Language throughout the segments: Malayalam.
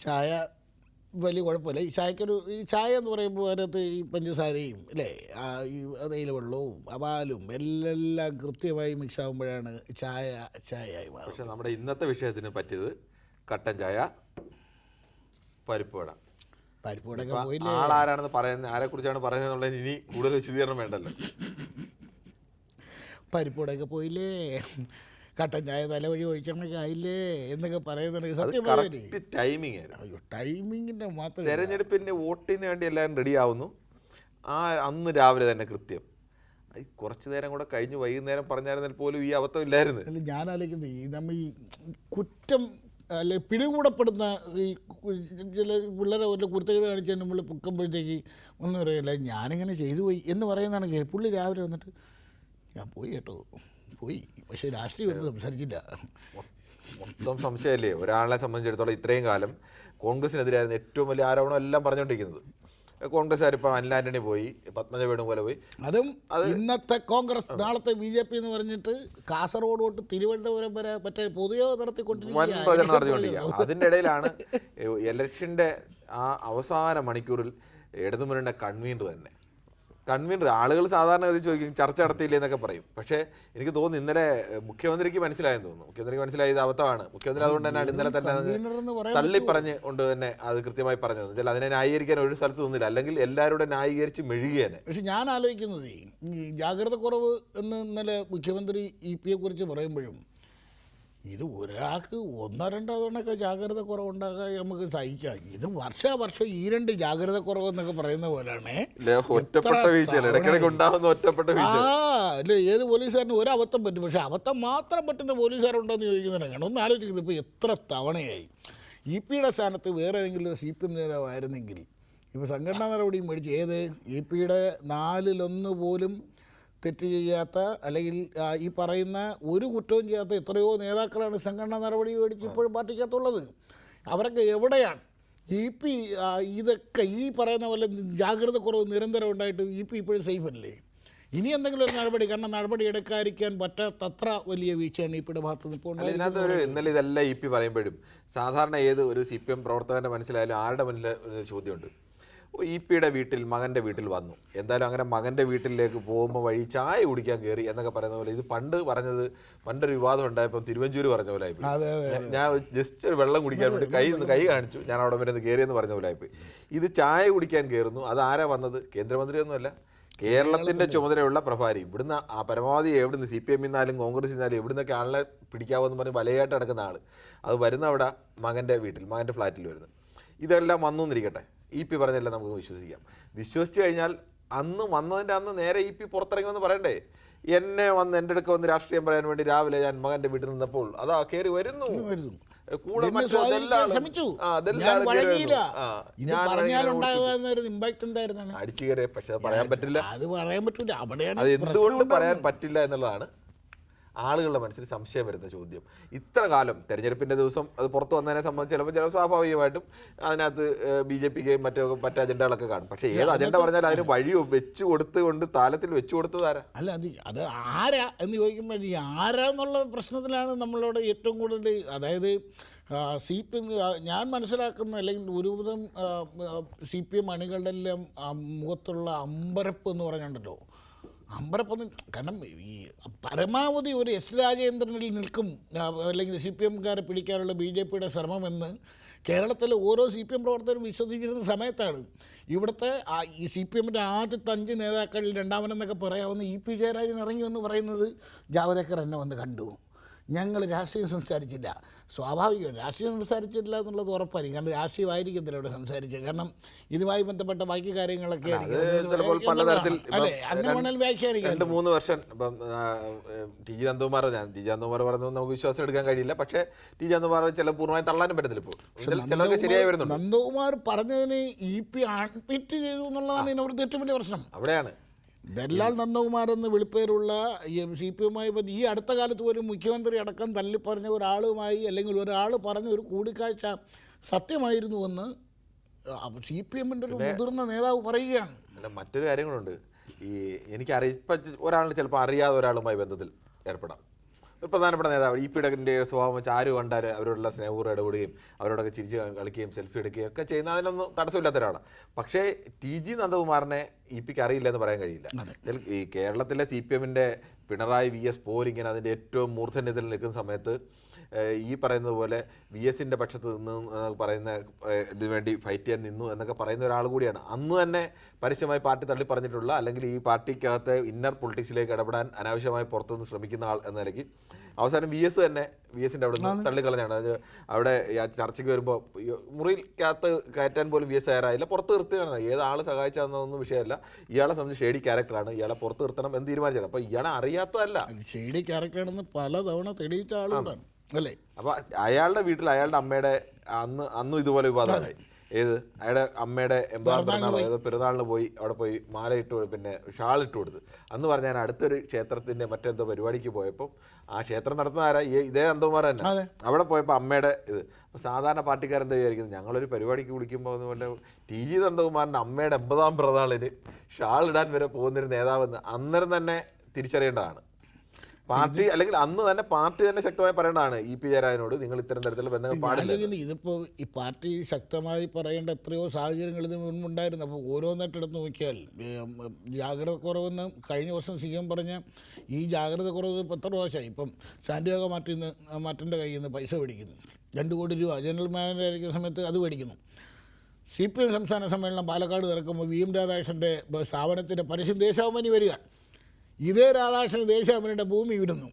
ചായ വലിയ കുഴപ്പമില്ല. ഈ ചായ എന്ന് പറയുമ്പോൾ അതിനകത്ത് ഈ പഞ്ചസാരയും അല്ലേ, ഈ തേയില വെള്ളവും പാലും എല്ലാം കൃത്യമായി മിക്സ് ആകുമ്പോഴാണ് ചായയായി മാറും. പക്ഷെ നമ്മുടെ ഇന്നത്തെ വിഷയത്തിന് പറ്റിയത് കട്ടൻ ചായ, പരിപ്പ് വട. പരിപ്പ് വടയൊക്കെ പോയില്ലേ? ആളാരാണെന്ന് പറയുന്നത്, ആരെക്കുറിച്ചാണ് പറയുന്നത് എന്നുള്ളത് ഇനി കൂടുതൽ വിശദീകരണം വേണ്ടല്ലോ. പരിപ്പ് വടയൊക്കെ പോയില്ലേ, കട്ടൻ ചായ തലവഴി ഒഴിച്ചെണ്ണൊക്കെ ആയില്ലേ എന്നൊക്കെ പറയുന്നുണ്ടെങ്കിൽ സത്യം ടൈമിങ് ആയിരുന്നു. അയ്യോ, ടൈമിങ്ങിൻ്റെ മാത്രം. തെരഞ്ഞെടുപ്പിൻ്റെ വോട്ടിന് വേണ്ടി എല്ലാവരും റെഡിയാവുന്നു. അന്ന് രാവിലെ തന്നെ കൃത്യം. കുറച്ച് നേരം കൂടെ കഴിഞ്ഞ് വൈകുന്നേരം പറഞ്ഞായിരുന്നാൽ പോലും ഈ അബദ്ധം ഇല്ലായിരുന്നു. അല്ല, ഞാൻ ആലോചിക്കുന്നത് ഈ നമ്മൾ ഈ കുറ്റം അല്ലെ പിടികൂടപ്പെടുന്ന ഈ ചില പിള്ളേരെ ഒരു കുരുത്തക്കേട് കാണിച്ചാൽ നമ്മൾ പൊക്കുമ്പോഴത്തേക്ക് ഒന്നും പറയില്ല, ഞാനിങ്ങനെ ചെയ്തു പോയി എന്ന് പറയുന്നതാണെങ്കിൽ പുള്ളി രാവിലെ വന്നിട്ട് ഞാൻ പോയി കേട്ടോ, പോയി, പക്ഷേ രാഷ്ട്രീയം ഒന്നും സംസാരിച്ചില്ല. മൊത്തം സംശയമല്ലേ ഒരാളെ സംബന്ധിച്ചിടത്തോളം. ഇത്രയും കാലം കോൺഗ്രസിനെതിരായിരുന്നു ഏറ്റവും വലിയ ആരോപണം എല്ലാം പറഞ്ഞുകൊണ്ടിരിക്കുന്നത്. കോൺഗ്രസ്സുകാരിപ്പോൾ അനിൽ ആന്റണി പോയി, പത്മജ വേണുഗോപാൽ പോയി. അതും ഇന്നത്തെ കോൺഗ്രസ് നാളത്തെ BJP എന്ന് പറഞ്ഞിട്ട് കാസർഗോഡ് തൊട്ട് തിരുവനന്തപുരം വരെ മറ്റേ പൊതുയോ നടത്തിക്കൊണ്ടിരിക്കുക. അതിൻ്റെ ഇടയിലാണ് ഇലക്ഷൻ്റെ ആ അവസാന മണിക്കൂറിൽ ഇടതുമുന്നണിയുടെ കൺവീനർ ആളുകൾ സാധാരണ ഇത് ചോദിക്കും ചർച്ച നടത്തിയില്ലേ എന്നൊക്കെ പറയും. പക്ഷേ എനിക്ക് തോന്നുന്നു ഇന്നലെ മുഖ്യമന്ത്രിക്ക് മനസ്സിലായെന്ന് തോന്നുന്നു. മുഖ്യമന്ത്രിക്ക് മനസ്സിലായത് അബദ്ധമാണ്. മുഖ്യമന്ത്രി അതുകൊണ്ട് തന്നെയാണ് ഇന്നലെ തന്നെ തള്ളി പറഞ്ഞ് കൊണ്ട് തന്നെ അത് കൃത്യമായി പറഞ്ഞത്. വെച്ചാൽ അതിനെ ന്യായീകരിക്കാൻ ഒരു സ്ഥലത്ത് നിന്നില്ല, അല്ലെങ്കിൽ എല്ലാവരുടെ ന്യായീകരിച്ച് മെഴുകിയേനെ. പക്ഷെ ഞാൻ ആലോചിക്കുന്നത് ഈ ജാഗ്രത കുറവ് എന്ന് ഇന്നലെ മുഖ്യമന്ത്രി EP കുറിച്ച് പറയുമ്പോഴും ഇത് ഒരാൾക്ക് 1-2 തവണയൊക്കെ ജാഗ്രത കുറവുണ്ടാകാൻ നമുക്ക് സഹിക്കാം. ഇത് വർഷം ഈ 2 ജാഗ്രത കുറവ് എന്നൊക്കെ പറയുന്ന പോലെയാണ്. അല്ലേ, ഏത് പോലീസുകാരനും ഒരു അബദ്ധം പറ്റും. പക്ഷെ അബദ്ധം മാത്രം പറ്റുന്ന പോലീസുകാരുണ്ടോയെന്ന് ചോദിക്കുന്നതിനാണ് ഒന്ന് ആലോചിക്കുന്നത്. ഇപ്പോൾ എത്ര തവണയായി EP സ്ഥാനത്ത് വേറെ ഏതെങ്കിലും ഒരു CPM നേതാവായിരുന്നെങ്കിൽ ഇപ്പോൾ സംഘടനാ നടപടിയും മേടിച്ച് EP 4-1 പോലും തെറ്റ് ചെയ്യാത്ത, അല്ലെങ്കിൽ ഈ പറയുന്ന ഒരു കുറ്റവും ചെയ്യാത്ത എത്രയോ നേതാക്കളാണ് സംഘടനാ നടപടി മേടിച്ച് ഇപ്പോഴും പാർട്ടിക്കകത്തുള്ളത്. അവരൊക്കെ എവിടെയാണ്? EP ഇതൊക്കെ ഈ പറയുന്ന പോലെ ജാഗ്രത കുറവ് നിരന്തരം ഉണ്ടായിട്ട് EP ഇപ്പോഴും സേഫ് അല്ലേ? ഇനി എന്തെങ്കിലും ഒരു നടപടി, കാരണം നടപടി എടുക്കാതിരിക്കാൻ പറ്റാത്തത്ര വലിയ വീഴ്ചയാണ് EP ഭാഗത്ത് നിന്ന് ഇപ്പോൾ. ഇതിനകത്ത് ഇന്നലെ ഇതെല്ലാം EP പറയുമ്പോഴും സാധാരണ ഏത് ഒരു CPM പ്രവർത്തകൻ്റെ മനസ്സിലായാലും ആരുടെ മുന്നിൽ ഒരു ചോദ്യമുണ്ട്. EP വീട്ടിൽ, മകൻ്റെ വീട്ടിൽ വന്നു, എന്തായാലും അങ്ങനെ മകൻ്റെ വീട്ടിലേക്ക് പോകുമ്പോൾ വഴി ചായ കുടിക്കാൻ കയറി എന്നൊക്കെ പറയുന്ന പോലെ ഇത് പണ്ടൊരു വിവാദം ഉണ്ടായപ്പോൾ തിരുവഞ്ചൂർ പറഞ്ഞ പോലെ ആയിപ്പോയി. ഞാൻ ജസ്റ്റ് ഒരു വെള്ളം കുടിക്കാൻ വേണ്ടി കൈ കാണിച്ചു, ഞാൻ അവിടെ വരെ കയറിയെന്ന് പറഞ്ഞ പോലെ ആയിപ്പോയി. ഇത് ചായ കുടിക്കാൻ കയറുന്നു. അതാരാ വന്നത്? കേന്ദ്രമന്ത്രിയൊന്നുമല്ല, കേരളത്തിൻ്റെ ചുമതലയുള്ള പ്രഭാരി. ഇവിടുന്ന് പരമാവധി എവിടുന്ന് CPM നിന്നാലും കോൺഗ്രസ് നിന്നാലും എവിടുന്നൊക്കെ ആളെ പിടിക്കാമെന്ന് പറഞ്ഞ് വലയായിട്ട് നടക്കുന്ന ആൾ അത് വരുന്ന അവിടെ മകൻ്റെ വീട്ടിൽ, മകൻ്റെ ഫ്ലാറ്റിൽ വരുന്നത്. ഇതെല്ലാം വന്നു എന്നിരിക്കട്ടെ, EP പറഞ്ഞല്ല നമുക്ക് വിശ്വസിച്ച് കഴിഞ്ഞാൽ അന്ന് വന്നതിൻ്റെ അന്ന് നേരെ EP പുറത്തിറങ്ങുമെന്ന് പറയണ്ടേ? എൻ്റെ അടുക്ക വന്ന് രാഷ്ട്രീയം പറയാൻ വേണ്ടി രാവിലെ ഞാൻ മകൻ്റെ വീട്ടിൽ നിന്നപ്പോൾ അതാ കയറി വരുന്നു, കൂടെ അടിച്ചു കയറിയ. പക്ഷെ അത് പറയാൻ പറ്റില്ല. അത് എന്തുകൊണ്ട് പറയാൻ പറ്റില്ല എന്നുള്ളതാണ് ആളുകളുടെ മനസ്സിൽ സംശയം വരുന്ന ചോദ്യം. ഇത്ര കാലം തെരഞ്ഞെടുപ്പിൻ്റെ ദിവസം അത് പുറത്തു വന്നതിനെ സംബന്ധിച്ച് ചിലപ്പോൾ സ്വാഭാവികമായിട്ടും അതിനകത്ത് BJPക്ക് മറ്റു അജണ്ടകളൊക്കെ കാണും. പക്ഷേ ഏത് അജണ്ട പറഞ്ഞാൽ അതിന് വഴി വെച്ച് കൊടുത്തുകൊണ്ട് താലത്തിൽ വെച്ചു കൊടുത്തതാരാ? അല്ല, അത് ആരാ എന്ന് ചോദിക്കുമ്പോൾ ഈ ആരാന്നുള്ള പ്രശ്നത്തിലാണ് നമ്മളോട് ഏറ്റവും കൂടുതൽ. അതായത് CPM ഞാൻ മനസ്സിലാക്കുന്ന, അല്ലെങ്കിൽ ഒരുവിധം CPM അണികളുടെ എല്ലാം മുഖത്തുള്ള അമ്പരപ്പ് എന്ന് പറഞ്ഞുണ്ടല്ലോ, അമ്പരപ്പൊന്നും. കാരണം ഈ പരമാവധി ഒരു S. രാജേന്ദ്രനിൽ നിൽക്കും, അല്ലെങ്കിൽ CPMകാരെ പിടിക്കാനുള്ള BJPയുടെ ശ്രമമെന്ന് കേരളത്തിലെ ഓരോ CPM പ്രവർത്തകരും വിശ്വസിച്ചിരുന്ന സമയത്താണ് ഇവിടുത്തെ ഈ CPMൻ്റെ ആദ്യത്തെ 5 നേതാക്കളിൽ രണ്ടാമനെന്നൊക്കെ പറയാവുന്ന EP ജയരാജൻ ഇറങ്ങി എന്ന് പറയുന്നത് ജാവദേക്കർ എന്നെ വന്ന് കണ്ടു, ഞങ്ങൾ രാഷ്ട്രീയം സംസാരിച്ചില്ല. സ്വാഭാവികമാണ്, രാഷ്ട്രീയം സംസാരിച്ചില്ല എന്നുള്ളത് ഉറപ്പായിരിക്കും. കാരണം രാഷ്ട്രീയമായിരിക്കത്തില്ല ഇവിടെ സംസാരിച്ചത്. കാരണം ഇതുമായി ബന്ധപ്പെട്ട ബാക്കി കാര്യങ്ങളൊക്കെ അങ്ങനെ വ്യാഖ്യാനിക്കാം. 2-3 വർഷം ഇപ്പം TG നന്ദകുമാർ പറഞ്ഞു നമുക്ക് വിശ്വാസം എടുക്കാൻ കഴിയില്ല. പക്ഷേ TG നന്ദകുമാർ ചില പൂർണ്ണമായി തള്ളാനും പറ്റത്തില്ല. ഇപ്പോൾ ശരിയായി വരുന്നു. നന്ദകുമാർ പറഞ്ഞതിന് EP അഡ്മിറ്റ് ചെയ്തു എന്നുള്ളതാണ് ഇതിനോട് ഏറ്റവും വലിയ പ്രശ്നം. അവിടെയാണ് ദല്ലാൽ നന്ദകുമാർ എന്ന് വിളിപ്പേരുള്ള CPMമായി ഈ അടുത്ത കാലത്ത് പോലും മുഖ്യമന്ത്രി അടക്കം തള്ളിപ്പറഞ്ഞ ഒരാളുമായി, അല്ലെങ്കിൽ ഒരാൾ പറഞ്ഞ ഒരു കൂടിക്കാഴ്ച സത്യമായിരുന്നുവെന്ന് CPMൻ്റെ ഒരു മുതിർന്ന നേതാവ് പറയുകയാണ്. മറ്റൊരു കാര്യങ്ങളുണ്ട്. എനിക്ക് ഇപ്പം ഒരാളിന് ചിലപ്പോൾ അറിയാതെ ഒരാളുമായി ബന്ധത്തിൽ ഏർപ്പെടാം. ഒരു പ്രധാനപ്പെട്ട നേതാവ് ഇ പിയുടെ സ്വഭാവം വെച്ച് ആര് കണ്ടാൽ അവരോടുള്ള സ്നേഹപൂർവ്വം ഇടപെടുകയും അവരോടൊക്കെ ചിരിച്ച് കളിക്കുകയും സെൽഫി എടുക്കുകയും ഒക്കെ ചെയ്യുന്ന അതിനൊന്നും തടസ്സമില്ലാത്ത ഒരാളാണ്. പക്ഷേ ടി.ജി. നന്ദകുമാറിനെ ഇ പിക്ക് അറിയില്ല എന്ന് പറയാൻ കഴിയില്ല. ഈ കേരളത്തിലെ CPM-ന്റെ പിണറായി VS പോരിങ്ങനെ അതിൻ്റെ ഏറ്റവും മൂർധന്യത്തിൽ നിൽക്കുന്ന സമയത്ത് ഈ പറയുന്നത് പോലെ VS-ന്റെ പക്ഷത്ത് നിന്ന് പറയുന്ന ഇതിനു വേണ്ടി ഫൈറ്റ് ചെയ്യാൻ നിന്നു എന്നൊക്കെ പറയുന്ന ഒരാൾ കൂടിയാണ്. അന്ന് തന്നെ പരസ്യമായി പാർട്ടി തള്ളി പറഞ്ഞിട്ടുള്ള, അല്ലെങ്കിൽ ഈ പാർട്ടിക്കകത്ത് ഇന്നർ പൊളിറ്റിക്സിലേക്ക് ഇടപെടാൻ അനാവശ്യമായി പുറത്തുനിന്ന് ശ്രമിക്കുന്ന ആൾ എന്ന നിലയ്ക്ക് അവസാനം VS-ന്റെ അവിടെ നിന്ന് തള്ളിക്കളഞ്ഞാണ്. അത് അവിടെ ചർച്ചയ്ക്ക് വരുമ്പോൾ മുറിയിൽക്കകത്ത് കയറ്റാൻ പോലും VS തയ്യാറായില്ല, പുറത്ത് നിർത്തുകയാണ്. ഏതാൾ സഹായിച്ചതെന്നൊന്നും വിഷയമല്ല, ഇയാളെ സംബന്ധിച്ച് ഷേഡി ക്യാരക്ടറാണ്, ഇയാളെ പുറത്ത് നിർത്തണം എന്ന് തീരുമാനിച്ചത്. അപ്പോൾ ഇയാളെ അറിയാത്തതല്ല, ഷേഡി ക്യാരക്ടറാണെന്ന് പലതവണ തെളിയിച്ച ആളുകളാണ് അല്ലേ. അപ്പോൾ അയാളുടെ വീട്ടിൽ അയാളുടെ അമ്മയുടെ അന്നും ഇതുപോലെ വിവാദമായി. ഏത് അയാളുടെ അമ്മയുടെ 80ാം പിറന്നാൾ പെരുന്നാളിന് പോയി അവിടെ പോയി മാല ഇട്ട് പിന്നെ ഷാൾ ഇട്ട് കൊടുത്ത്. അന്ന് പറഞ്ഞ ഞാൻ അടുത്തൊരു ക്ഷേത്രത്തിൻ്റെ മറ്റെന്തോ പരിപാടിക്ക് പോയപ്പോൾ ആ ക്ഷേത്രം നടത്തുന്ന ആരാ, ഇതേ നന്ദകുമാർ തന്നെ. അവിടെ പോയപ്പോൾ അമ്മയുടെ ഇത്. അപ്പോൾ സാധാരണ പാർട്ടിക്കാരെന്താ വിചാരിക്കുന്നത്, ഞങ്ങളൊരു പരിപാടിക്ക് വിളിക്കുമ്പോൾ അതുപോലെ ടി.ജി. നന്ദകുമാറിൻ്റെ അമ്മയുടെ 80ാം പിറന്നാളിന് ഷാൾ ഇടാൻ വരെ പോകുന്നൊരു നേതാവെന്ന് അന്നേരം തന്നെ തിരിച്ചറിയേണ്ടതാണ് പാർട്ടി. അല്ലെങ്കിൽ അന്ന് തന്നെ പാർട്ടി തന്നെ ശക്തമായി പറയേണ്ടതാണ് ഇ പി ജയരാജനോട്, നിങ്ങൾ ഇത്തരം തരത്തിലുള്ള ബന്ധങ്ങൾ പാടില്ല. ഇതിപ്പോൾ ഈ പാർട്ടി ശക്തമായി പറയേണ്ട എത്രയോ സാഹചര്യങ്ങൾ ഇതിന് മുൻപുണ്ടായിരുന്നു. അപ്പോൾ ഓരോന്നിട്ടെടുത്ത് നോക്കിയാൽ ജാഗ്രത കുറവെന്ന് കഴിഞ്ഞ ദിവസം CM പറഞ്ഞ ഈ ജാഗ്രത കുറവ് ഇപ്പോൾ എത്ര പ്രാവശ്യമായി. ഇപ്പം സാന്റിയാഗോ മാർട്ടിൻ്റെ കയ്യിൽ നിന്ന് പൈസ മേടിക്കുന്നു, 2 കോടി രൂപ ജനറൽ മാനേജർ ആയിരിക്കുന്ന സമയത്ത് അത് മേടിക്കുന്നു. CPM സംസ്ഥാന സമ്മേളനം പാലക്കാട് നടക്കുമ്പോൾ VM രാധാകൃഷ്ണൻ്റെ സ്ഥാപനത്തിൻ്റെ പരസ്യം ദേശാഭിമാനി വരികയാണ്. ഇതേ രാധാകൃഷ്ണൻ ദേശാഭിമാനിയുടെ ഭൂമി വിടുന്നു,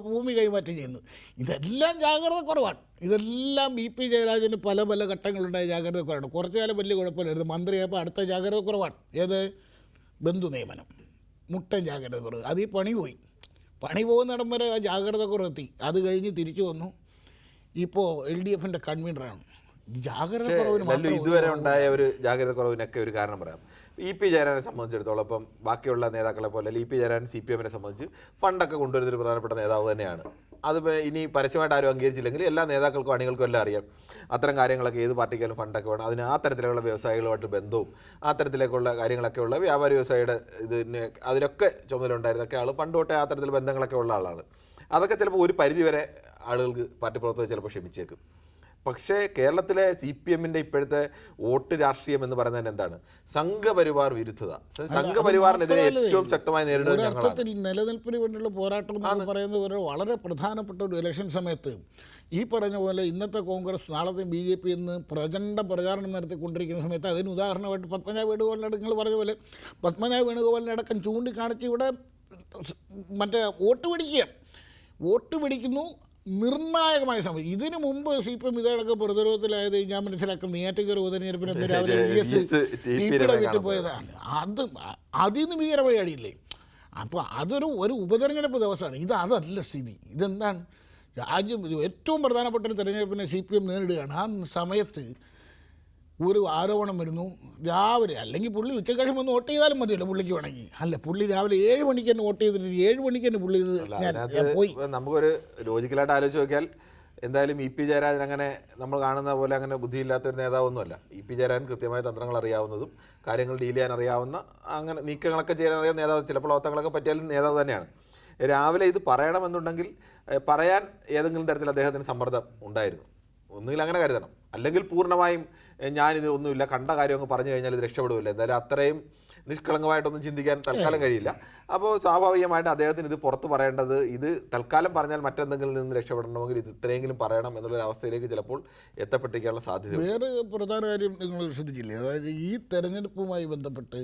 ഭൂമി കൈമാറ്റം ചെയ്യുന്നു. ഇതെല്ലാം ജാഗ്രത കുറവാണ്. ഇതെല്ലാം BP ജയരാജന് പല പല ഘട്ടങ്ങളുണ്ടായ ജാഗ്രത കുറവാണ്. കുറച്ചു കാലം വലിയ കുഴപ്പമില്ലായിരുന്നു, മന്ത്രിയായപ്പോൾ അടുത്ത ജാഗ്രത കുറവാണ്. ഏത് ബന്ധു നിയമനം, മുട്ടൻ ജാഗ്രത കുറവ്. അത് ഈ പണി പോകുന്നിടം വരെ ആ ജാഗ്രത കുറവെത്തി. അത് കഴിഞ്ഞ് തിരിച്ചു വന്നു, ഇപ്പോൾ LDF-ന്റെ കൺവീനറാണ്. ജാഗ്രത കുറവിന് ഇതുവരെ ഉണ്ടായ ഒരു ജാഗ്രത കുറവിനൊക്കെ ഒരു കാരണം പറയാം. ഇ പി ജയരാജനെ സംബന്ധിച്ചിടത്തോളം ഇപ്പം ബാക്കിയുള്ള നേതാക്കളെ പോലെ ഇ പി ജയരാജൻ CPM-നെ സംബന്ധിച്ച് ഫണ്ടൊക്കെ കൊണ്ടുവരുന്നൊരു പ്രധാനപ്പെട്ട നേതാവ് തന്നെയാണ്. അത് ഇനി പരസ്യമായിട്ട് ആരും അംഗീകരിച്ചില്ലെങ്കിൽ എല്ലാ നേതാക്കൾക്കും അണികൾക്കും എല്ലാം അറിയാം അത്തരം കാര്യങ്ങളൊക്കെ ഏത് പാർട്ടിക്കാലും ഫണ്ടൊക്കെ വേണം. അതിന് ആ തരത്തിലുള്ള വ്യവസായികളുമായിട്ട് ബന്ധവും ആ തരത്തിലേക്കുള്ള കാര്യങ്ങളൊക്കെ ഉള്ള വ്യാപാരി വ്യവസായിയുടെ ഇതിന് അതിലൊക്കെ ചുമതലയുണ്ടായിരുന്നൊക്കെ ആൾ പണ്ട് തൊട്ടേ ആ തരത്തിൽ ബന്ധങ്ങളൊക്കെ ഉള്ള ആളാണ്. അതൊക്കെ ചിലപ്പോൾ ഒരു പരിധിവരെ ആളുകൾക്ക് പാർട്ടി പ്രവർത്തകർ ചിലപ്പോൾ ക്ഷമിച്ചേക്കും. പക്ഷേ കേരളത്തിലെ CPM-ന്റെ ഇപ്പോഴത്തെ വോട്ട് രാഷ്ട്രീയം എന്ന് പറയുന്നത് എന്താണ്? സംഘപരിവാർ വിരുദ്ധത. സംഘപരിവാറിനെതിരെ ഏറ്റവും ശക്തമായി നേരിടുന്ന അർത്ഥത്തിൽ നിലനിൽപ്പിന് വേണ്ടിയുള്ള പോരാട്ടം എന്ന് പറയുന്നത് ഒരു വളരെ പ്രധാനപ്പെട്ട ഒരു ഇലക്ഷൻ സമയത്ത് ഈ പറഞ്ഞ പോലെ ഇന്നത്തെ കോൺഗ്രസ് നാളത്തെ BJP എന്ന് പ്രചണ്ഡ പ്രചാരണം നടത്തിക്കൊണ്ടിരിക്കുന്ന സമയത്ത് അതിന് ഉദാഹരണമായിട്ട് പത്മനാഭ വേണുഗോപാലിൻ്റെ നിങ്ങൾ പറഞ്ഞ പോലെ പത്മനാഭ വേണുഗോപാലിനെ അടക്കം ചൂണ്ടിക്കാണിച്ച് ഇവിടെ മറ്റേ വോട്ട് പിടിക്കുന്നു. നിർണായകമായ സമയം. ഇതിനു മുമ്പ് CPM ഇതേടൊക്കെ പ്രതിരോധത്തിലായത് ഞാൻ മനസ്സിലാക്കുന്ന നെയ്യാറ്റിൻകര ഉപതെരഞ്ഞെടുപ്പിന് അന്ന് രാവിലെ VS വിട്ടു പോയതാണ്. അതിന് ഭീകരപരിപാടിയില്ലേ. അപ്പോൾ അതൊരു ഉപതെരഞ്ഞെടുപ്പ് ദിവസമാണ്. അതല്ല സ്ഥിതി. ഇതെന്താണ് രാജ്യം ഏറ്റവും പ്രധാനപ്പെട്ട ഒരു തെരഞ്ഞെടുപ്പിനെ CPM നേരിടുകയാണ്. ആ സമയത്ത് ഒരു ആരോപണം വരുന്നു രാവിലെ, അല്ലെങ്കിൽ പുള്ളി ഉച്ചക്കഴിഞ്ഞ് വന്ന് വോട്ട് ചെയ്താലും മതിയല്ലോ പുള്ളിക്ക് വേണമെങ്കിൽ. അല്ല, പുള്ളി രാവിലെ 7 മണിക്ക് തന്നെ വോട്ട് ചെയ്തിട്ട് 7 മണിക്ക് തന്നെ പുള്ളി പോയി. നമുക്കൊരു ലോജിക്കലായിട്ട് ആലോചിച്ച് നോക്കിയാൽ എന്തായാലും ഇ പി ജയരാജൻ അങ്ങനെ നമ്മൾ കാണുന്ന പോലെ അങ്ങനെ ബുദ്ധിയില്ലാത്തൊരു നേതാവൊന്നുമല്ല. ഇ പി ജയരാജൻ കൃത്യമായ തന്ത്രങ്ങൾ അറിയാവുന്നതും കാര്യങ്ങൾ ഡീൽ ചെയ്യാൻ അറിയാവുന്ന അങ്ങനെ നീക്കങ്ങളൊക്കെ ചെയ്യാൻ അറിയാവുന്ന നേതാവ്, ചില പ്രവർത്തനങ്ങളൊക്കെ പറ്റിയാലും നേതാവ് തന്നെയാണ്. രാവിലെ ഇത് പറയണമെന്നുണ്ടെങ്കിൽ പറയാൻ ഏതെങ്കിലും തരത്തിൽ അദ്ദേഹത്തിന് സമ്മർദ്ദം ഉണ്ടായിരുന്നു. ഒന്നുകിൽ അങ്ങനെ കരുതണം, അല്ലെങ്കിൽ പൂർണ്ണമായും ഞാനിത് ഒന്നുമില്ല കണ്ട കാര്യം അങ്ങ് പറഞ്ഞു കഴിഞ്ഞാൽ ഇത് രക്ഷപ്പെടുമില്ല. എന്തായാലും അത്രയും നിഷ്കളങ്കമായിട്ടൊന്നും ചിന്തിക്കാൻ തൽക്കാലം കഴിയില്ല. അപ്പോൾ സ്വാഭാവികമായിട്ട് അദ്ദേഹത്തിന് ഇത് പുറത്ത് പറയേണ്ടത്, ഇത് തൽക്കാലം പറഞ്ഞാൽ മറ്റെന്തെങ്കിലും നിന്ന് രക്ഷപ്പെടണമെങ്കിൽ ഇത് ഇത്രയെങ്കിലും പറയണം എന്നുള്ളൊരു അവസ്ഥയിലേക്ക് ചിലപ്പോൾ എത്തപ്പെട്ടിരിക്കാനുള്ള സാധ്യത. വേറെ പ്രധാന കാര്യം നിങ്ങൾ ശ്രദ്ധിച്ചില്ലേ, അതായത് ഈ തെരഞ്ഞെടുപ്പുമായി ബന്ധപ്പെട്ട്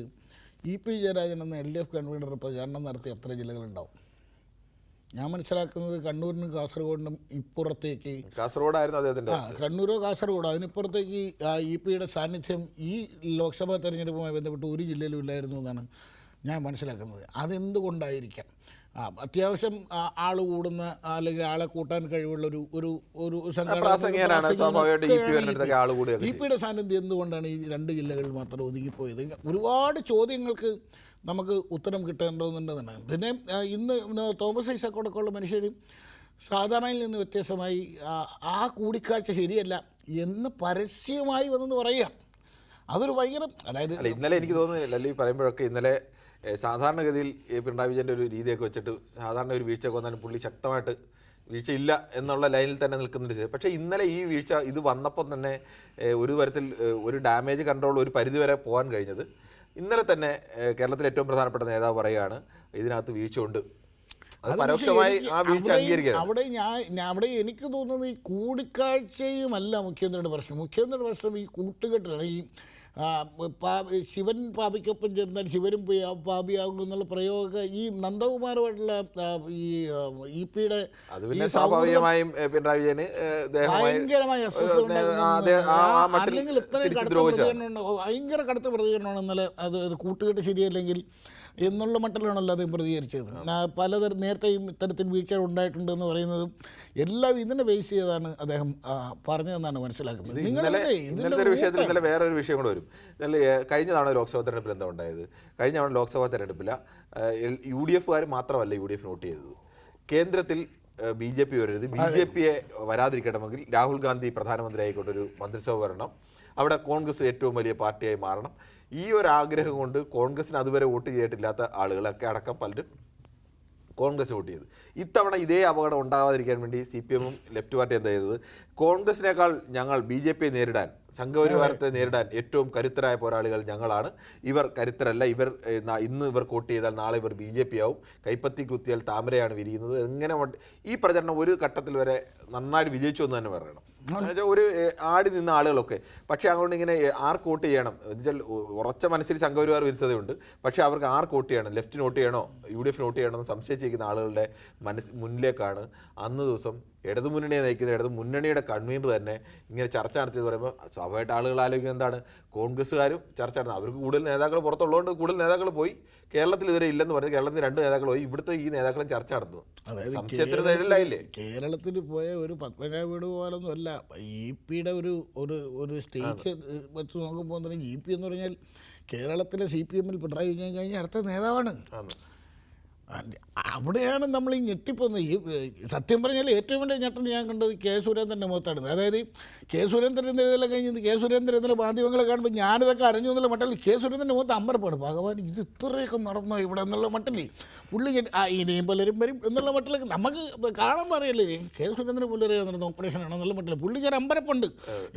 ഇ പി ജയരാജൻ എന്ന LDF കൺവീനർ പ്രചാരണം നടത്തിയ എത്ര ജില്ലകളുണ്ടാവും? ഞാൻ മനസ്സിലാക്കുന്നത് കണ്ണൂരിനും കാസർഗോഡിനും ഇപ്പുറത്തേക്ക്, കാസർഗോഡായിരുന്നു അദ്ദേഹത്തിൻ്റെ, കണ്ണൂരോ കാസർഗോഡോ അതിനിപ്പുറത്തേക്ക് ഇ പിയുടെ സാന്നിധ്യം ഈ ലോക്സഭാ തെരഞ്ഞെടുപ്പുമായി ബന്ധപ്പെട്ട് ഒരു ജില്ലയിലും ഇല്ലായിരുന്നു എന്നാണ് ഞാൻ മനസ്സിലാക്കുന്നത്. അതെന്തുകൊണ്ടായിരിക്കാം? അത്യാവശ്യം ആൾ കൂടുന്ന അല്ലെങ്കിൽ ആളെ കൂട്ടാൻ കഴിവുള്ള ഒരു ഇ പിയുടെ സാന്നിധ്യം എന്തുകൊണ്ടാണ് ഈ 2 ജില്ലകളിൽ മാത്രം ഒതുങ്ങിപ്പോയത്? ഒരുപാട് ചോദ്യങ്ങൾക്ക് നമുക്ക് ഉത്തരം കിട്ടേണ്ടതുണ്ടെന്നാണ്. പിന്നെ ഇന്ന് തോമസ് ഐസക്കോടൊക്കെയുള്ള മനുഷ്യർ സാധാരണയിൽ നിന്ന് വ്യത്യസ്തമായി ആ കൂടിക്കാഴ്ച ശരിയല്ല എന്ന് പരസ്യമായി വന്നെന്ന് പറയുകയാണ്. അതൊരു ഭയങ്കര, അതായത് ഇന്നലെ എനിക്ക് തോന്നുന്നില്ല ഈ പറയുമ്പോഴൊക്കെ ഇന്നലെ സാധാരണഗതിയിൽ പിണറായി വിജയൻ്റെ ഒരു രീതിയൊക്കെ വെച്ചിട്ട് സാധാരണ ഒരു വീഴ്ചയൊക്കെ വന്നാലും പുള്ളി ശക്തമായിട്ട് വീഴ്ചയില്ല എന്നുള്ള ലൈനിൽ തന്നെ നിൽക്കുന്നുണ്ട്. പക്ഷേ ഇന്നലെ ഈ വീഴ്ച ഇത് വന്നപ്പോൾ തന്നെ ഒരു തരത്തിൽ ഒരു ഡാമേജ് കൺട്രോൾ ഒരു പരിധിവരെ പോകാൻ കഴിഞ്ഞത് ഇന്നലെ തന്നെ കേരളത്തിലെ ഏറ്റവും പ്രധാനപ്പെട്ട നേതാവ് പറയുകയാണ് ഇതിനകത്ത് വീഴ്ചയുണ്ട്. അത് പരോക്ഷമായി ആ വീഴ്ച അംഗീകരിക്കുക. അവിടെ എനിക്ക് തോന്നുന്നത് ഈ കൂടിക്കാഴ്ചയുമല്ല മുഖ്യമന്ത്രിയുടെ പ്രശ്നം. മുഖ്യമന്ത്രിയുടെ പ്രശ്നം ഈ കൂട്ടുകെട്ടാണ്. ഈ ശിവൻ പാപിക്കൊപ്പം ചേർന്നാൽ ശിവനും പാപിയാകും എന്നുള്ള പ്രയോഗം ഈ നന്ദകുമാറുമായിട്ടുള്ള ഈ പിയുടെ സ്വാഭാവികമായും പിണറായി വിജയന് ഭയങ്കരമായ അല്ലെങ്കിൽ ഇത്രയും കടുത്ത പ്രതികരണം, ഭയങ്കര കടുത്ത പ്രതികരണമാണ് ഇന്നലെ. അത് കൂട്ടുകെട്ട് ശരിയല്ലെങ്കിൽ എന്നുള്ള മട്ടിലാണല്ലോ അദ്ദേഹം പ്രതികരിച്ചത്. നേരത്തെയും ഇത്തരത്തിൽ വീഴ്ച ഉണ്ടായിട്ടുണ്ടെന്ന് പറയുന്നതും എല്ലാം ഇതിനെ ബേസ് ചെയ്താണ് അദ്ദേഹം പറഞ്ഞതെന്നാണ് മനസ്സിലാക്കുന്നത്. ഇന്നലത്തെ ഒരു വിഷയത്തിൽ ഇന്നലെ വേറൊരു വിഷയം കൂടെ വരും. കഴിഞ്ഞ തവണ ലോക്സഭാ തെരഞ്ഞെടുപ്പിൽ എന്താ ഉണ്ടായത്? കഴിഞ്ഞ തവണ ലോക്സഭാ തെരഞ്ഞെടുപ്പിൽ UDF മാത്രമല്ല UDF വോട്ട് ചെയ്തത്. കേന്ദ്രത്തിൽ BJP വരരുത്, BJPയെ വരാതിരിക്കണമെങ്കിൽ രാഹുൽ ഗാന്ധി പ്രധാനമന്ത്രി ആയിക്കൊണ്ടൊരു മന്ത്രിസഭ വരണം, അവിടെ കോൺഗ്രസ് ഏറ്റവും വലിയ പാർട്ടിയായി മാറണം. ഈ ഒരു ആഗ്രഹം കൊണ്ട് കോൺഗ്രസിന് അതുവരെ വോട്ട് ചെയ്തിട്ടില്ലാത്ത ആളുകളൊക്കെ അടക്കം പലരും കോൺഗ്രസ് വോട്ട് ചെയ്തു. ഇത്തവണ ഇതേ അപകടം ഉണ്ടാകാതിരിക്കാൻ വേണ്ടി CPM-ഉം ലെഫ്റ്റ് പാർട്ടി എന്താ ചെയ്തത്? കോൺഗ്രസിനേക്കാൾ ഞങ്ങൾ BJPയെ നേരിടാൻ, സംഘപരിവാരത്തെ നേരിടാൻ ഏറ്റവും കരുത്തരായ പോരാളികൾ ഞങ്ങളാണ്, ഇവർ കരുത്തരല്ല, ഇന്ന് ഇവർ വോട്ട് ചെയ്താൽ നാളെ ഇവർ BJP ആവും, കൈപ്പത്തി കുത്തിയാൽ താമരയാണ് വിരിയുന്നത്. എങ്ങനെ ഈ പ്രചരണം ഒരു ഘട്ടത്തിൽ വരെ നന്നായിട്ട് വിജയിച്ചു എന്ന് തന്നെ പറയണം. ഒരു ആടി നിന്ന ആളുകളൊക്കെ. പക്ഷേ അതുകൊണ്ട് ഇങ്ങനെ ആർക്ക് വോട്ട് ചെയ്യണം എന്നുവെച്ചാൽ ഉറച്ച മനസ്സിൽ സംഘപരിവാർ വിരുദ്ധതയുണ്ട്. പക്ഷേ അവർക്ക് ആർക്ക് വോട്ട് ചെയ്യണം, ലെഫ്റ്റിന് വോട്ട് ചെയ്യണോ UDF വോട്ട് ചെയ്യണമെന്ന് സംശയിച്ചിരിക്കുന്ന ആളുകളുടെ മുന്നിലേക്കാണ് അന്ന് ദിവസം ഇടതുമുന്നണിയെ നയിക്കുന്ന ഇടതു മുന്നണിയുടെ കൺവീനർ തന്നെ ഇങ്ങനെ ചർച്ച നടത്തിയെന്ന് പറയുമ്പോൾ സ്വാഭാവികമായിട്ട് ആളുകൾ ആലോചിക്കുന്നത് എന്താണ്? കോൺഗ്രസ്സുകാരും ചർച്ച നടത്തുന്നത്, അവർക്ക് കൂടുതൽ നേതാക്കൾ പുറത്തുള്ളതുകൊണ്ട് കൂടുതൽ നേതാക്കൾ പോയി. കേരളത്തിൽ ഇതുവരെ ഇല്ലെന്ന് പറഞ്ഞ് കേരളത്തിൽ 2 നേതാക്കൾ പോയി, ഇവിടുത്തെ ഈ നേതാക്കളും ചർച്ച നടത്തുന്നു. സംശയത്തിന് നിഴലിലായില്ലേ? കേരളത്തിൽ പോയ ഒരു പത്മനാഭ വീട് പോലൊന്നും അല്ല. EPയുടെ ഒരു സ്റ്റേജ് വെച്ച് നോക്കുമ്പോൾ തന്നെ EP എന്ന് പറഞ്ഞാൽ കേരളത്തിലെ CPM-ൽ പിണറായി വിജയൻ കഴിഞ്ഞ അടുത്ത നേതാവാണ്. അവിടെയാണ് നമ്മൾ ഈ ഞെട്ടിപ്പോകുന്നത്. ഈ സത്യം പറഞ്ഞാൽ ഏറ്റവും വലിയ ഞെട്ടൽ ഞാൻ കണ്ടത് കെ സുരേന്ദ്രൻ്റെ മുഖത്താണ്. അതായത് കെ സുരേന്ദ്രൻ്റെ ഇതെല്ലാം കഴിഞ്ഞത് കെ സുരേന്ദ്രൻ ഇന്നലെ മാധ്യമങ്ങളെ കാണുമ്പോൾ ഞാനിതൊക്കെ അറിഞ്ഞു എന്നുള്ള മട്ടിൽ കെ സുരേന്ദ്രൻ്റെ മുഖത്ത് അമ്പരപ്പാണ്. ഭഗവാൻ, ഇത് ഇത്രയൊക്കെ നടന്നോ ഇവിടെ എന്നുള്ള മട്ടിൽ പുള്ളി ഇനിയും പലരും വരും എന്നുള്ള മട്ടിലൊക്കെ നമുക്ക് കാണാൻ അറിയില്ലേ. കെ സുരേന്ദ്രൻ പുള്ളിയറിയാൻ നടന്ന ഓപ്പറേഷനാണെന്നുള്ള മട്ടിൽ പുള്ളിക്കാർ അമ്പരപ്പുണ്ട്.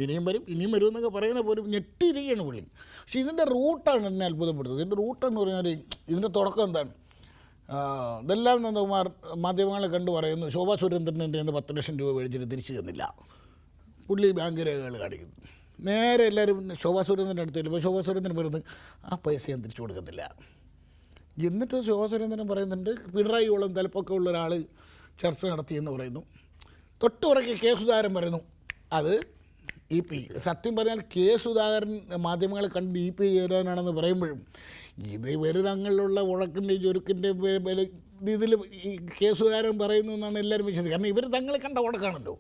ഇനിയും വരും എന്നൊക്കെ പറയുന്ന പോലും ഞെട്ടിയിരിക്കുകയാണ് പുള്ളി. പക്ഷേ ഇതിൻ്റെ റൂട്ടാണ് എന്നെ അത്ഭുതപ്പെടുന്നത്. ഇതിൻ്റെ റൂട്ടെന്ന് പറഞ്ഞാൽ ഇതിൻ്റെ തുടക്കം എന്താണ്? ഇതെല്ലാം നന്ദകുമാർ മാധ്യമങ്ങളെ കണ്ടു പറയുന്നു, ശോഭാ സുരേന്ദ്രൻ എൻ്റെ 10 ലക്ഷം രൂപ മേടിച്ചിട്ട് തിരിച്ചു തന്നില്ല, പുള്ളി ബാങ്ക് രേഖകൾ കാണിക്കുന്നു. നേരെ എല്ലാവരും ശോഭാ സുരേന്ദ്രൻ്റെ അടുത്ത് ചെല്ലുമ്പോൾ ശോഭാ സുരേന്ദ്രൻ പറയുന്നത് ആ പൈസ ഞാൻ തിരിച്ചു കൊടുക്കത്തില്ല. എന്നിട്ട് ശോഭാ സുരേന്ദ്രൻ പറയുന്നുണ്ട് പിണറായിയോളം തലപ്പൊക്കമുള്ള ഒരാൾ ചർച്ച നടത്തിയെന്ന് പറയുന്നു. തൊട്ടുപുറകെ കെ സുധാകരൻ പറയുന്നു അത് EP. സത്യം പറഞ്ഞാൽ കെ സുധാകരൻ മാധ്യമങ്ങളെ കണ്ട് EP ചേരാനാണെന്ന് പറയുമ്പോഴും ഇത് തങ്ങളിലുള്ള ഉഴക്കിൻ്റെയും ചുരുക്കിൻ്റെയും ഇതിൽ ഈ കെ സുധാകരൻ പറയുന്നു എന്നാണ് എല്ലാവരും വിശ്വസിക്കുന്നത്. കാരണം ഇവർ തങ്ങളെ കണ്ട ഉടക്കാണല്ലോ.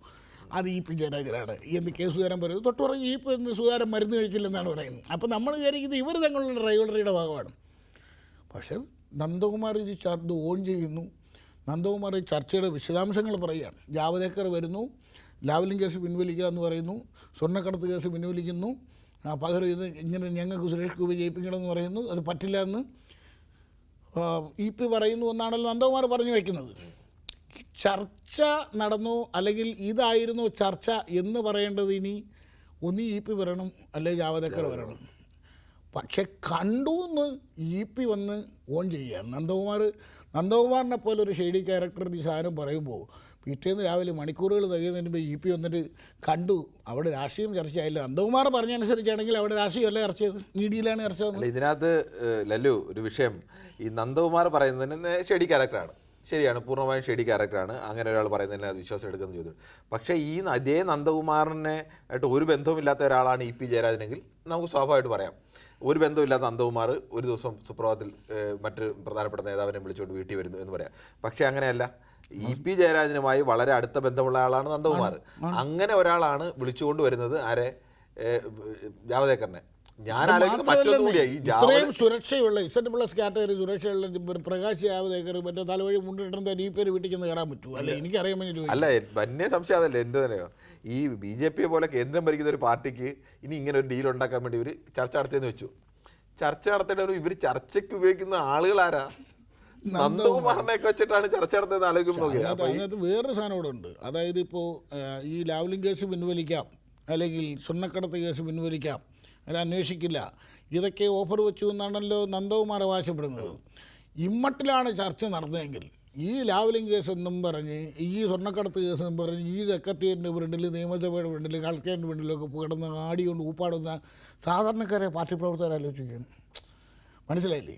അത് EP ജയരാജനാണ് എന്ന് കെ സുധാകരൻ പറയുന്നത്. തൊട്ടുപുറകെ EP സുധാകരൻ മരുന്ന് കഴിച്ചില്ലെന്നാണ് പറയുന്നത്. അപ്പോൾ നമ്മൾ വിചാരിക്കുന്നത് ഇവർ തങ്ങളുടെ റൈവലറിയുടെ ഭാഗമാണ്. പക്ഷേ നന്ദകുമാർ ഇത് ഓൺ ചെയ്യുന്നു. നന്ദകുമാർ ഈ ചർച്ചയുടെ വിശദാംശങ്ങൾ പറയുകയാണ്. ജാവദേക്കർ വരുന്നു, ലാവ്ലിൻ കേസ് പിൻവലിക്കുക എന്ന് പറയുന്നു, സ്വർണ്ണക്കടത്ത് കേസ് പിൻവലിക്കുന്നു, പകരം ഇത് ഇങ്ങനെ ഞങ്ങൾക്ക് സുരേഷ് ഗോപി ജയിപ്പിക്കണമെന്ന് പറയുന്നു, അത് പറ്റില്ല എന്ന് EP പറയുന്നു എന്നാണല്ലോ നന്ദകുമാർ പറഞ്ഞു വയ്ക്കുന്നത്. ചർച്ച നടന്നു, അല്ലെങ്കിൽ ഇതായിരുന്നു ചർച്ച എന്ന് പറയേണ്ടത് ഇനി ഒന്ന് EP പറയണം, അല്ലെങ്കിൽ ജാവദേക്കർ വരണം. പക്ഷെ കണ്ടു എന്ന് EP വന്ന് ഓൺ ചെയ്യുകയാണ്. നന്ദകുമാറിനെ പോലെ ഒരു ഷെയ്ഡി ക്യാരക്ടർ ഈ സാധനം പറയുമ്പോൾ പിറ്റേന്ന് രാവിലെ മണിക്കൂറുകൾ തികയുന്നതിന് മുമ്പ് EP വന്നിട്ട് കണ്ടു. അവിടെ രാഷ്ട്രീയം ചർച്ചയായില്ല. നന്ദകുമാർ പറഞ്ഞനുസരിച്ചാണെങ്കിൽ അവിടെ രാഷ്ട്രീയമല്ല ചർച്ച ചെയ്തത്, മീഡിയയിലാണ് ചർച്ച ചെയ്തത്. ഇതിനകത്ത് ലല്ലു ഒരു വിഷയം, ഈ നന്ദകുമാർ പറയുന്നതിന് ഷെയ്ഡി ക്യാരക്ടറാണ്, ശരിയാണ്, പൂർണ്ണമായും ഷെയ്ഡി ക്യാരക്ടറാണ്. അങ്ങനെ ഒരാൾ പറയുന്നതിന് അത് വിശ്വാസം എടുക്കുന്നത് ചെയ്തു. പക്ഷേ ഈ അതേ നന്ദകുമാറിനെ ആയിട്ട് ഒരു ബന്ധവുമില്ലാത്ത ഒരാളാണ് EP ജയരാജനെങ്കിൽ നമുക്ക് സ്വാഭാവികമായിട്ട് പറയാം. ഒരു ബന്ധമില്ലാത്ത നന്ദകുമാർ ഒരു ദിവസം സുപ്രഭാതത്തിൽ മറ്റൊരു പ്രധാനപ്പെട്ട നേതാവിനെ വിളിച്ചുകൊണ്ട് വീട്ടിൽ വരുന്നു എന്ന് പറയാം. പക്ഷേ അങ്ങനെയല്ല, EP ജയരാജനുമായി വളരെ അടുത്ത ബന്ധമുള്ള ആളാണ് നന്ദകുമാർ. അങ്ങനെ ഒരാളാണ് വിളിച്ചുകൊണ്ട് വരുന്നത് ആരെ? ജാവദേക്കറിനെ. ഞാൻ ഇത്രയും സുരക്ഷയുള്ള Z+ കാറ്റഗറി സുരക്ഷയുള്ള പ്രകാശ് ജാവദേക്കർ മറ്റേ തലവഴി മുണ്ടിട്ടുണ്ടെങ്കിൽ ഈ പേര് വീട്ടിൽ നിന്ന് കയറാൻ പറ്റുമോ? അല്ലെ എനിക്കറിയാൻ വേണ്ടി അല്ല, വന്യ സംശയം അതല്ലേ എന്ത് തന്നെയോ. ഈ BJP പോലെ കേന്ദ്രം ഭരിക്കുന്ന ഒരു പാർട്ടിക്ക് ഇനി ഇങ്ങനെ ഒരു ഡീൽ ഉണ്ടാക്കാൻ വേണ്ടി ഒരു ചർച്ച നടത്തിയെന്ന് വെച്ചു. ചർച്ച നടത്തേണ്ടവരും ഇവർ ചർച്ചയ്ക്ക് ഉപയോഗിക്കുന്ന ആളുകൾ ആരാ? നന്ദകുമാറിനെയൊക്കെ വെച്ചിട്ടാണ് ചർച്ച നടത്തുന്നത് ആലോചിക്കുമ്പോൾ. അതിനകത്ത് വേറൊരു സാധനം ഇവിടെ ഉണ്ട്. അതായത് ഇപ്പോൾ ഈ ലാവ്ലിൻ കേസ് പിൻവലിക്കാം, അല്ലെങ്കിൽ സ്വർണ്ണക്കടത്ത് കേസ് പിൻവലിക്കാം, അത് അന്വേഷിക്കില്ല, ഇതൊക്കെ ഓഫർ വെച്ചു എന്നാണല്ലോ നന്ദകുമാർ അവകാശപ്പെടുന്നത്. ഇമ്മട്ടിലാണ് ചർച്ച നടന്നതെങ്കിൽ ഈ ലാവ്ലിൻ കേസ് എന്നും പറഞ്ഞ്, ഈ സ്വർണ്ണക്കടത്ത് കേസ് എന്നും പറഞ്ഞ്, ഈ സെക്രട്ടേറിയറ്റിൻ്റെ ഫ്രണ്ടിൽ, നിയമസഭയുടെ ഫ്രണ്ടിൽ, കളക്ടറേറ്റിൻ്റെ ഫ്രണ്ടിലൊക്കെ കിടന്ന് ആടികൊണ്ട് ഊപ്പാടുന്ന സാധാരണക്കാരെ പാർട്ടി പ്രവർത്തകർ ആലോചിക്കുകയാണ്. മനസ്സിലായില്ലേ?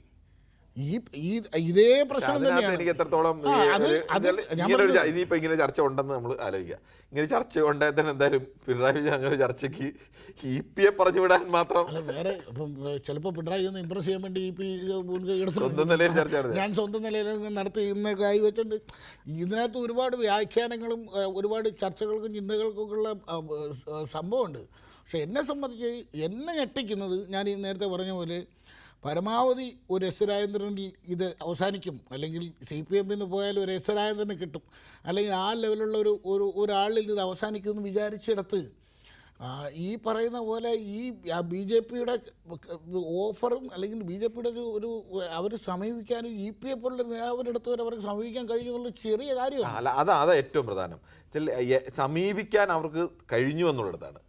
ഇതേ പ്രശ്നം തന്നെയാണ്. എനിക്ക് എത്രത്തോളം ഇനിയിപ്പോ ഇങ്ങനെ ചർച്ച ഉണ്ടെന്ന് നമ്മൾ ആലോചിക്കുക. ഇങ്ങനെ ചർച്ച ഉണ്ടെങ്കിൽ തന്നെ എന്തായാലും പിണറായി വിജയൻ അങ്ങനെ ചർച്ചയ്ക്ക് EPയെ പറഞ്ഞു വിടാൻ മാത്രം വേറെ ഇപ്പം ചിലപ്പോൾ പിണറായി ഒന്ന് ഇമ്പ്രസ് ചെയ്യാൻ വേണ്ടി EP സ്വന്തം നിലയിൽ ചർച്ച ഞാൻ സ്വന്തം നിലയിൽ നടത്തി ഇന്ന് കായി വെച്ചിട്ടുണ്ട്. ഇതിനകത്ത് ഒരുപാട് വ്യാഖ്യാനങ്ങളും ഒരുപാട് ചർച്ചകൾക്കും ചിന്തകൾക്കും ഉള്ള സംഭവമുണ്ട്. പക്ഷെ എന്നെ സംബന്ധിച്ച് എന്നെ ഞെട്ടിക്കുന്നത്, ഞാൻ ഈ നേരത്തെ പറഞ്ഞ പോലെ, പരമാവധി ഒരു എസ് രാജേന്ദ്രനിൽ ഇത് അവസാനിക്കും, അല്ലെങ്കിൽ CPM പോയാൽ ഒരു എസ് രാജേന്ദ്രന് കിട്ടും, അല്ലെങ്കിൽ ആ ലെവലുള്ള ഒരാളിൽ ഇത് അവസാനിക്കുമെന്ന് വിചാരിച്ചിടത്ത് ഈ പറയുന്ന പോലെ ഈ BJPയുടെ ഓഫറും, അല്ലെങ്കിൽ BJPയുടെ ഒരു അവർ സമീപിക്കാനും EPയെ പോലുള്ള നേതാവിൻ്റെ അടുത്ത് വരെ അവർക്ക് സമീപിക്കാൻ കഴിഞ്ഞുള്ള ചെറിയ കാര്യമാണ്. അല്ല, അതാ ഏറ്റവും പ്രധാനം. സമീപിക്കാൻ അവർക്ക് കഴിഞ്ഞു എന്നുള്ളതാണ്.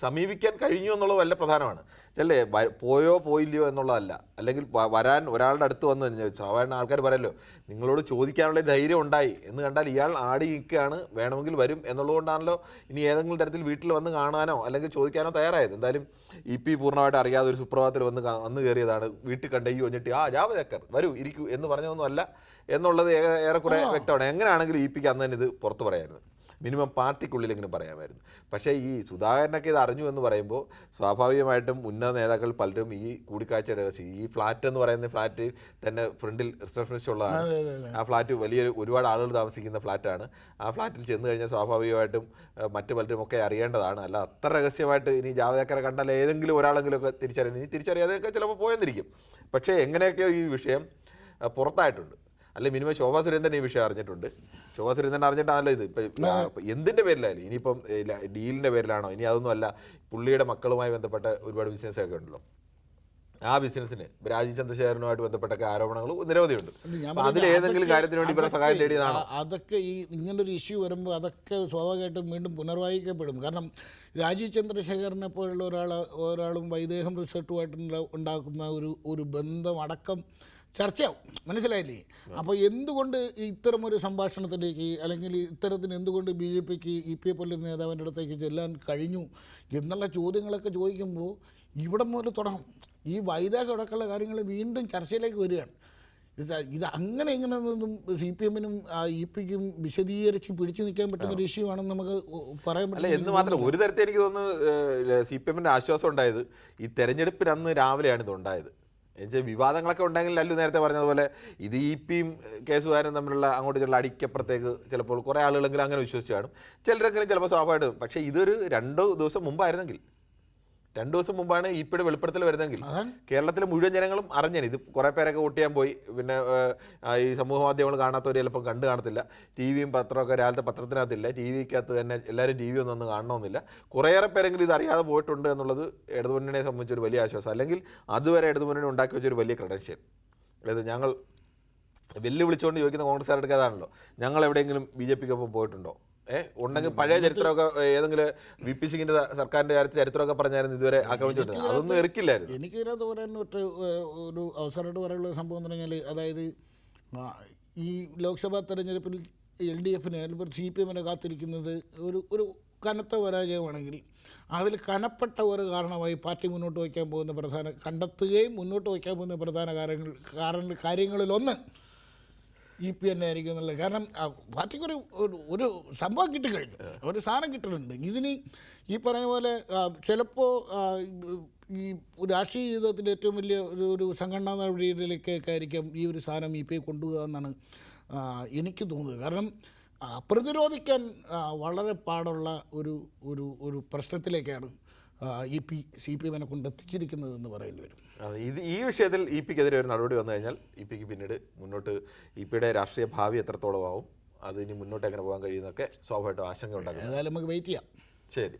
സമീപിക്കാൻ കഴിഞ്ഞു എന്നുള്ളത് വളരെ പ്രധാനമാണ്. ചെല്ലേ പോയോ പോയില്ലയോ എന്നുള്ളതല്ല, അല്ലെങ്കിൽ വരാൻ ഒരാളുടെ അടുത്ത് വന്നു കഴിഞ്ഞാൽ സാധാരണ ആൾക്കാർ പറയല്ലോ, നിങ്ങളോട് ചോദിക്കാനുള്ള ധൈര്യം ഉണ്ടായി എന്ന് കണ്ടാൽ ഇയാൾ ആടി നിൽക്കുകയാണ്, വേണമെങ്കിൽ വരും എന്നുള്ളതുകൊണ്ടാണല്ലോ ഇനി ഏതെങ്കിലും തരത്തിൽ വീട്ടിൽ വന്ന് കാണാനോ അല്ലെങ്കിൽ ചോദിക്കാനോ തയ്യാറായത്. എന്തായാലും EP പൂർണ്ണമായിട്ട് അറിയാതെ ഒരു സുപ്രഭാതത്തിൽ വന്ന് കയറിയതാണ്. വീട്ടിൽ കണ്ടെയ്യോ എന്നിട്ട് ജാവദേക്കർ വരൂ ഇരിക്കൂ എന്ന് പറഞ്ഞതൊന്നുമല്ല എന്നുള്ളത് ഏറെക്കുറെ വ്യക്തമാണ്. എങ്ങനെയാണെങ്കിലും EPക്ക് അന്ന് തന്നെ ഇത് പുറത്ത് പറയായിരുന്നു, മിനിമം പാർട്ടിക്കുള്ളിലെങ്കിലും പറയാമായിരുന്നു. പക്ഷേ ഈ സുധാകരനൊക്കെ ഇത് അറിഞ്ഞു എന്ന് പറയുമ്പോൾ സ്വാഭാവികമായിട്ടും ഉന്നത നേതാക്കൾ പലരും ഈ കൂടിക്കാഴ്ചയുടെ ഈ ഫ്ലാറ്റ് എന്ന് പറയുന്ന ഫ്ലാറ്റ് തന്നെ ഫ്രണ്ടിൽ റിസപ്ഷനിസ്റ്റ് ഉള്ളതാണ്. ആ ഫ്ലാറ്റ് ഒരുപാട് ആളുകൾ താമസിക്കുന്ന ഫ്ലാറ്റാണ്. ആ ഫ്ലാറ്റിൽ ചെന്ന് കഴിഞ്ഞാൽ സ്വാഭാവികമായിട്ടും മറ്റു പലരും ഒക്കെ അറിയേണ്ടതാണ്. അല്ല അത്ര രഹസ്യമായിട്ട് ഇനി ജാവദേക്കറെ കണ്ടാൽ ഏതെങ്കിലും ഒരാളെങ്കിലുമൊക്കെ തിരിച്ചറിയാതെയൊക്കെ ചിലപ്പോൾ പോയെന്നിരിക്കും. പക്ഷേ എങ്ങനെയൊക്കെയോ ഈ വിഷയം പുറത്തായിട്ടുണ്ട്. അല്ലെ മിനിമം ശോഭാ സുരേന്ദ്രൻ ഈ വിഷയം അറിഞ്ഞിട്ടുണ്ട്. ശോഭാ സുരേന്ദ്രൻ അറിഞ്ഞിട്ടാണല്ലോ ഇത്. ഇപ്പം എന്തിൻ്റെ പേരിലായാലും, ഇനിയിപ്പം ഡീലിൻ്റെ പേരിലാണോ, ഇനി അതൊന്നും അല്ല, പുള്ളിയുടെ മക്കളുമായി ബന്ധപ്പെട്ട ഒരുപാട് ബിസിനസ്സൊക്കെ ഉണ്ടല്ലോ, ആ ബിസിനസ്സിന് രാജീവ് ചന്ദ്രശേഖരനുമായിട്ട് ബന്ധപ്പെട്ടൊക്കെ ആരോപണങ്ങൾ നിരവധിയുണ്ട്. അതിലേതെങ്കിലും കാര്യത്തിന് വേണ്ടി ഇവരെ സഹായം തേടിയതാണോ? അതൊക്കെ ഈ ഇങ്ങനൊരു ഇഷ്യൂ വരുമ്പോൾ അതൊക്കെ സ്വാഭാവികമായിട്ടും വീണ്ടും പുനർവായിക്കപ്പെടും. കാരണം രാജീവ് ചന്ദ്രശേഖരനെ പോലുള്ള ഒരാളും വൈദേഹം റിസോർട്ടുമായിട്ട് ഉണ്ടാക്കുന്ന ഒരു ബന്ധം അടക്കം ചർച്ചയാവും. മനസ്സിലായില്ലേ? അപ്പോൾ എന്തുകൊണ്ട് ഇത്തരമൊരു സംഭാഷണത്തിലേക്ക്, അല്ലെങ്കിൽ ഇത്തരത്തിന് എന്തുകൊണ്ട് BJPക്ക് EPയെ പോലുള്ള നേതാവിൻ്റെ അടുത്തേക്ക് ചെല്ലാൻ കഴിഞ്ഞു എന്നുള്ള ചോദ്യങ്ങളൊക്കെ ചോദിക്കുമ്പോൾ ഇവിടെ മുതൽ തുടങ്ങും. ഈ വൈദേഹം അടക്കമുള്ള കാര്യങ്ങൾ വീണ്ടും ചർച്ചയിലേക്ക് വരികയാണ്. ഇത് അങ്ങനെ ഇങ്ങനെയൊന്നും CPMനും EPക്കും വിശദീകരിച്ച് പിടിച്ചു നിൽക്കാൻ പറ്റുന്ന ഒരു ഇഷ്യൂ ആണെന്ന് നമുക്ക് പറയാൻ പറ്റില്ല. എന്ന് മാത്രം ഒരു തരത്തിൽ എനിക്ക് തോന്നുന്നു CPMൻ്റെ ആശ്വാസം ഉണ്ടായത് ഈ തെരഞ്ഞെടുപ്പിന് അന്ന് രാവിലെയാണ് ഇതുണ്ടായത്. എന്നുവെച്ചാൽ വിവാദങ്ങളൊക്കെ ഉണ്ടെങ്കിൽ അല്ലു നേരത്തെ പറഞ്ഞതുപോലെ ഇത് EPയും കേസുകാരും തമ്മിലുള്ള അങ്ങോട്ട് ചില അടിക്കപ്പുറത്തേക്ക് ചിലപ്പോൾ കുറേ ആളുകളെങ്കിലും അങ്ങനെ വിശ്വസിച്ച് കാണും, ചിലരെങ്കിലും ചിലപ്പോൾ സ്വാഭാവികമായിട്ടും. പക്ഷേ ഇതൊരു 2 ദിവസം മുമ്പായിരുന്നെങ്കിൽ, 2 ദിവസം മുമ്പാണ് EPയുടെ വെളിപ്പെടുത്തൽ വരുന്നതെങ്കിൽ കേരളത്തിലെ മുഴുവൻ ജനങ്ങളും അറിഞ്ഞേനെ. ഇത് കുറേ പേരൊക്കെ വോട്ട് ചെയ്യാൻ പോയി, പിന്നെ ഈ സമൂഹ മാധ്യമങ്ങൾ കാണാത്തവർ ചിലപ്പോൾ കണ്ടു കാണത്തില്ല. TVയും പത്രമൊക്കെ രാവിലത്തെ പത്രത്തിനകത്തില്ല, TVക്കകത്ത് തന്നെ എല്ലാവരും TV ഒന്നും കാണണമെന്നില്ല. കുറേയേറെ പേരെങ്കിലും ഇത് അറിയാതെ പോയിട്ടുണ്ട് എന്നുള്ളത് ഇടതുമുന്നണിയെ സംബന്ധിച്ചൊരു വലിയ ആശ്വാസം. അല്ലെങ്കിൽ അതുവരെ ഇടതുമുന്നണി ഉണ്ടാക്കി വെച്ചൊരു വലിയ ക്രെഡൻഷ്യൽ. അതായത് ഞങ്ങൾ വെല്ലുവിളിച്ചുകൊണ്ട് ചോദിക്കുന്ന കോൺഗ്രസ്സുകാരുടെ അതാണല്ലോ, ഞങ്ങൾ എവിടെയെങ്കിലും BJPക്കൊപ്പം പോയിട്ടുണ്ടോ? ഉണ്ടെങ്കിൽ പഴയ ചരിത്രമൊക്കെ ഏതെങ്കിലും VP സിംഗിൻ്റെ സർക്കാരിൻ്റെ കാര്യത്തിൽ ചരിത്രമൊക്കെ പറഞ്ഞായിരുന്നു ഇതുവരെ ആക്രമിച്ചിട്ടുണ്ട്. അതൊന്നും എറിക്കില്ലായിരുന്നു. എനിക്കിതിനകത്ത് പറയാൻ ഒരു അവസരമായിട്ട് പറയാനുള്ള സംഭവം എന്ന് പറഞ്ഞാൽ, അതായത് ഈ ലോക്സഭാ തെരഞ്ഞെടുപ്പിൽ LDFനെ അല്ലെങ്കിൽ CPMനെ കാത്തിരിക്കുന്നത് ഒരു കനത്ത പരാജയമാണെങ്കിൽ അതിൽ കനപ്പെട്ട ഒരു കാരണമായി പാർട്ടി മുന്നോട്ട് വയ്ക്കാൻ പോകുന്ന കണ്ടെത്തുകയും മുന്നോട്ട് വയ്ക്കാൻ പോകുന്ന പ്രധാന കാര്യങ്ങളിലൊന്ന് EP തന്നെ ആയിരിക്കും എന്നുള്ളത്. കാരണം പാർട്ടിക്കൊരു ഒരു സംഭവം കിട്ടിക്കഴിഞ്ഞു, ഒരു സാധനം കിട്ടുന്നുണ്ട്. ഇതിന് ഈ പറഞ്ഞ പോലെ ചിലപ്പോൾ ഈ രാഷ്ട്രീയ ജീവിതത്തിൽ ഏറ്റവും വലിയ ഒരു സംഘടനാ നടപടിയിലേക്കൊക്കെ ആയിരിക്കും ഈ ഒരു സാധനം EPയെ കൊണ്ടുപോകുക എന്നാണ് എനിക്ക് തോന്നുന്നത്. കാരണം പ്രതിരോധിക്കാൻ വളരെ പാടുള്ള ഒരു പ്രശ്നത്തിലേക്കാണ് CPMനെ കൊണ്ടെത്തിച്ചിരിക്കുന്നതെന്ന് പറയേണ്ടി വരും. ഈ വിഷയത്തിൽ EPക്കെതിരെ ഒരു നടപടി വന്നു കഴിഞ്ഞാൽ EPക്ക് പിന്നീട് മുന്നോട്ട് EPയുടെ രാഷ്ട്രീയ ഭാവി എത്രത്തോളം ആവും, അത് ഇനി മുന്നോട്ട് എങ്ങനെ പോകാൻ കഴിയുന്നൊക്കെ സ്വാഭാവികമായിട്ടും ആശങ്ക ഉണ്ടാകും. ഏതായാലും നമുക്ക് വെയിറ്റ് ചെയ്യാം. ശരി.